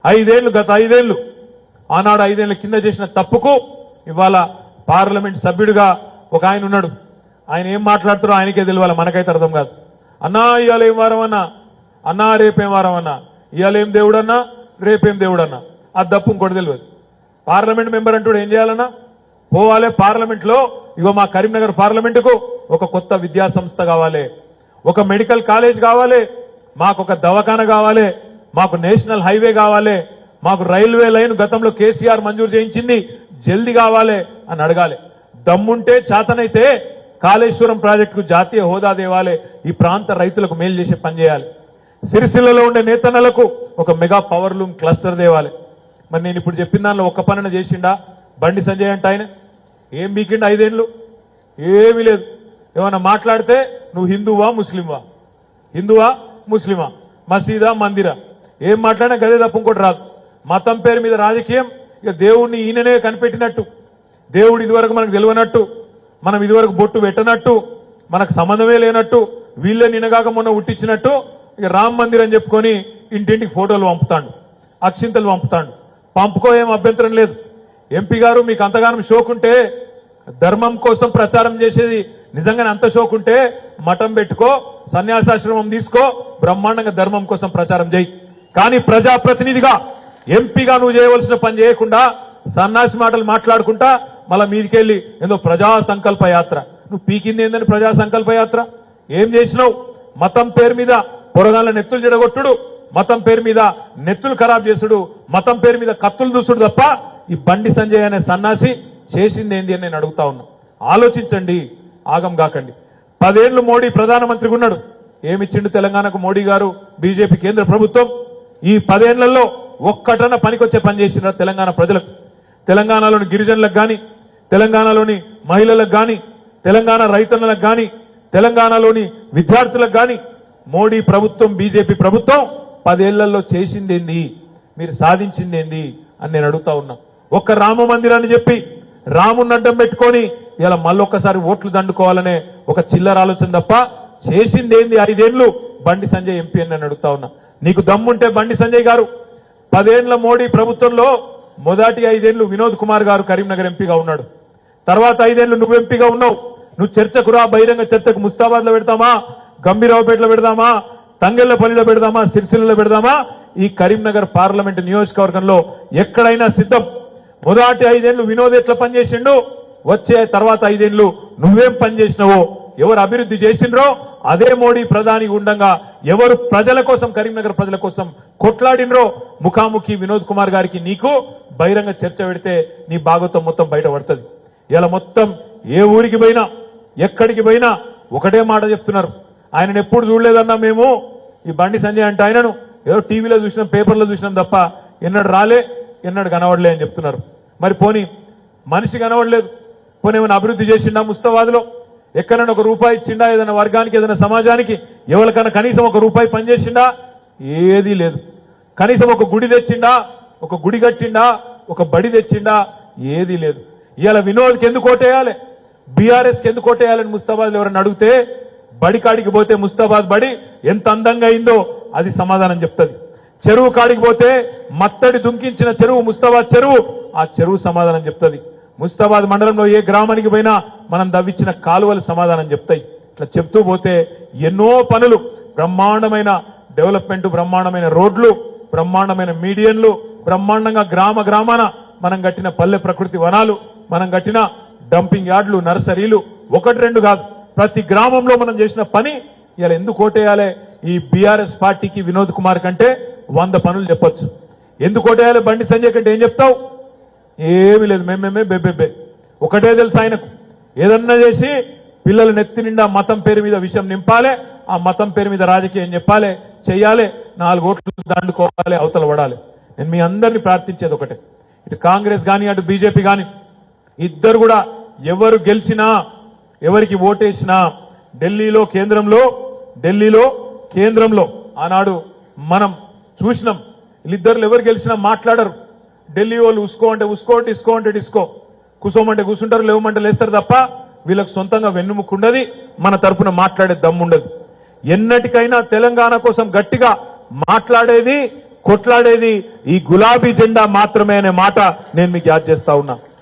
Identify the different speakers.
Speaker 1: గత ఐదేళ్లు ఆనాడు 5 ఏళ్ల కింద చేసిన తప్పుకు ఇవాళ పార్లమెంట్ సభ్యుడిగా ఒక ఆయన ఉన్నాడు. ఆయన ఏం మాట్లాడుతారో ఆయనకే తెలియాలి, మనకైతే అర్థం కాదు. అన్నా ఇవాళ ఏం వారం అన్నా, అన్నా రేపేం వారం అన్నా, ఇవాళ ఏం దేవుడన్నా రేపేం దేవుడన్నా, ఆ దప్పు ఇంకోటి తెలియదు. పార్లమెంట్ మెంబర్ అంటూ ఏం చేయాలన్నా, పోవాలి పార్లమెంట్ లో. ఇగో మా కరీంనగర్ పార్లమెంటుకు ఒక కొత్త విద్యా సంస్థ కావాలి, ఒక మెడికల్ కాలేజ్ కావాలి, మాకు ఒక దవాఖాన కావాలి, మాకు నేషనల్ హైవే కావాలి, మాకు రైల్వే లైన్ గతంలో కేసీఆర్ మంజూరు చేయించింది జల్దీ కావాలి అని అడగాలి. దమ్ముంటే చేతనైతే కాళేశ్వరం ప్రాజెక్టుకు జాతీయ హోదా దేవాలి, ఈ ప్రాంత రైతులకు మేలు చేసే పని చేయాలి. సిరిసిల్లలో ఉండే నేతన్నలకు ఒక మెగా పవర్ లూమ్ క్లస్టర్ దేవాలి. మరి నేను ఇప్పుడు చెప్పిన దానిలో ఒక్క పనిన చేసిండా బండి సంజయ్ అంటే? ఆయన ఏం బీకిండా 5 ఏళ్లు? ఏమీ లేదు. ఏమన్నా మాట్లాడితే నువ్వు హిందువా ముస్లింవా, హిందువా ముస్లిమా, మసీదా మందిరా, ఏం మాట్లాడినా గదే తప్ప ఇంకోటి రాదు. మతం పేరు మీద రాజకీయం. ఇక దేవుడిని ఈయననే కనిపెట్టినట్టు, దేవుడు ఇదివరకు మనకు తెలియనట్టు, మనం ఇదివరకు బొట్టు పెట్టనట్టు, మనకు సంబంధమే లేనట్టు, వీళ్ళే నిన్నగాక మొన్న ఉట్టించినట్టు ఇక రామ్ మందిర్ అని చెప్పుకొని ఇంటింటికి ఫోటోలు పంపుతాడు, అక్షింతలు పంపుతాడు. పంపుకో ఏం అభ్యంతరం లేదు. ఎంపీ గారు మీకు అంతగానం షోకుంటే, ధర్మం కోసం ప్రచారం చేసేది నిజంగానే అంత షోకుంటే మఠం పెట్టుకో, సన్యాసాశ్రమం తీసుకో, బ్రహ్మాండంగా ధర్మం కోసం ప్రచారం చేయి. కానీ ప్రజాప్రతినిధిగా ఎంపీగా నువ్వు చేయవలసిన పని చేయకుండా సన్నాసి మాటలు మాట్లాడుకుంటా మళ్ళా మీదికెళ్ళి ఏదో ప్రజా సంకల్ప యాత్ర. నువ్వు పీకింది ఏందని ప్రజా సంకల్ప యాత్ర? ఏం చేసినావు? మతం పేరు మీద పొరగాళ్ళ నెత్తులు జడగొట్టుడు, మతం పేరు మీద నెత్తులు ఖరాబ్ చేసుడు, మతం పేరు మీద కత్తులు దూసుడు తప్ప ఈ బండి సంజయ్ అనే సన్నాసి చేసింది ఏంది అని నేను అడుగుతా ఉన్నా. ఆలోచించండి, ఆగం కాకండి. 10 ఏళ్లు మోడీ ప్రధానమంత్రిగా ఉన్నాడు. ఏమిచ్చిండు తెలంగాణకు మోడీ గారు, బీజేపీ కేంద్ర ప్రభుత్వం? ఈ 10 ఏళ్లలో ఒక్కటన్నా పనికొచ్చే పని చేసిన తెలంగాణ ప్రజలకు, తెలంగాణలోని గిరిజనులకు గాని, తెలంగాణలోని మహిళలకు గాని, తెలంగాణ రైతన్నలకు గాని, తెలంగాణలోని విద్యార్థులకు గాని మోడీ ప్రభుత్వం, బీజేపీ ప్రభుత్వం 10 ఏళ్లలో చేసిందేంది, మీరు సాధించిందేంది అని నేను అడుగుతా ఉన్నా. ఒక్క రామ మందిరాన్ని చెప్పి రాముని అడ్డం పెట్టుకొని ఇలా మళ్ళొక్కసారి ఓట్లు దండుకోవాలనే ఒక చిల్లర ఆలోచన తప్ప చేసిందేంది 5 ఏళ్లు బండి సంజయ్ ఎంపీ అని నేను అడుగుతా ఉన్నా. నీకు దమ్ముంటే బండి సంజయ్ గారు 10 ఏళ్ల మోడీ ప్రభుత్వంలో మొదటి 5 ఏళ్లు వినోద్ కుమార్ గారు కరీంనగర్ ఎంపీగా ఉన్నాడు. తర్వాత 5 ఏళ్లు నువ్వు ఎంపీగా ఉన్నావు. నువ్వు చర్చకు రా, బహిరంగ చర్చకు ముస్తాబాద్ లో పెడతామా, గంభీరావుపేటలో పెడదామా, తంగెళ్లపల్లిలో పెడదామా, సిరిసిల్లలో పెడదామా, ఈ కరీంనగర్ పార్లమెంట్ నియోజకవర్గంలో ఎక్కడైనా సిద్ధం. మొదటి 5 ఏళ్లు వినోద్ ఎట్లా పనిచేసిండు, వచ్చే తర్వాత 5 ఏళ్లు నువ్వేం పనిచేసినావో, ఎవరు అభివృద్ధి చేసిండ్రో అదే మోడీ ప్రధాని ఉండగా ఎవరు ప్రజల కోసం, కరీంనగర్ ప్రజల కోసం కొట్లాడినరో ముఖాముఖి వినోద్ కుమార్ గారికి నీకు బహిరంగ చర్చ పెడితే నీ భాగవతం మొత్తం బయటపడుతుంది. ఇలా మొత్తం ఏ ఊరికి పోయినా, ఎక్కడికి పోయినా ఒకటే మాట చెప్తున్నారు. ఆయనను ఎప్పుడు చూడలేదన్నా మేము, ఈ బండి సంజయ్ అంటే ఆయనను ఏదో టీవీలో చూసినాం, పేపర్లో చూసినాం తప్ప ఎన్నడు రాలే, ఎన్నడు కనబడలే అని చెప్తున్నారు. మరి పోనీ మనిషి కనబడలేదు, పోనీ ఏమైనా అభివృద్ధి చేసిండా ముస్తాబాద్లో? ఎక్కడైనా ఒక రూపాయి ఇచ్చిండా? ఏదైనా వర్గానికి, ఏదైనా సమాజానికి ఎవరికైనా కనీసం ఒక రూపాయి పనిచేసిండా? ఏదీ లేదు. కనీసం ఒక గుడి తెచ్చిండా, ఒక గుడి కట్టిండా, ఒక బడి తెచ్చిండా? ఏదీ లేదు. ఇవాళ వినోద్కి ఎందుకు ఓటేయాలి, బీఆర్ఎస్కి ఎందుకు ఓటేయాలని ముస్తాబాద్లో ఎవరైనా అడిగితే, బడి కాడికి పోతే ముస్తాబాద్ బడి ఎంత అందంగా అయిందో అది సమాధానం చెప్తుంది. చెరువు కాడికి పోతే మత్తడి దుంకించిన చెరువు ముస్తాబాద్ చెరువు, ఆ చెరువు సమాధానం చెప్తుంది. ముస్తాబాద్ మండలంలో ఏ గ్రామానికి పోయినా మనం దవ్వించిన కాలువలు సమాధానం చెప్తాయి. ఇట్లా చెప్తూ పోతే ఎన్నో పనులు, బ్రహ్మాండమైన డెవలప్మెంట్, బ్రహ్మాండమైన రోడ్లు, బ్రహ్మాండమైన మీడియన్లు, బ్రహ్మాండంగా గ్రామ గ్రామాన మనం కట్టిన పల్లె ప్రకృతి వనాలు, మనం కట్టిన డంపింగ్ యార్డులు, నర్సరీలు, 1-2 కాదు, ప్రతి గ్రామంలో మనం చేసిన పని. ఇలా ఎందుకు ఓటేయాలి ఈ బీఆర్ఎస్ పార్టీకి, వినోద్ కుమార్ కంటే 100 పనులు చెప్పొచ్చు. ఎందుకు ఓటేయాలి బండి సంజయ్ కంటే ఏం చెప్తావు? ఏమీ లేదు, మేమేమే బెబ్బెబ్బే. ఒకటే తెలుసు ఆయనకు, ఏదన్నా చేసి పిల్లలు నెత్తి నిండా మతం పేరు మీద విషయం నింపాలి, ఆ మతం పేరు మీద రాజకీయం చెప్పాలి, చెయ్యాలి, 4 ఓట్లు దండుకోవాలి, అవతల పడాలి. నేను మీ అందరినీ ప్రార్థించేది ఒకటే, ఇటు కాంగ్రెస్ కానీ అటు బీజేపీ కానీ ఇద్దరు కూడా ఎవరు గెలిచినా, ఎవరికి ఓటేసినా ఢిల్లీలో కేంద్రంలో ఆనాడు మనం చూసినాం, వీళ్ళిద్దరు ఎవరు గెలిచినా మాట్లాడరు. ఢిల్లీ వాళ్ళు ఉసుకో అంటే ఉసుకో, డిస్కో అంటే డిస్కో, కూసోమంటే కూసుంటారు, లేవమంటే లేస్తారు తప్ప వీళ్ళకి సొంతంగా వెన్నుముకుండది, మన తరపున మాట్లాడే దమ్ముండదు. ఎన్నటికైనా తెలంగాణ కోసం గట్టిగా మాట్లాడేది కొట్లాడేది ఈ గులాబీ జెండా మాత్రమే అనే మాట నేను మీకు యాద్ చేస్తా ఉన్నా.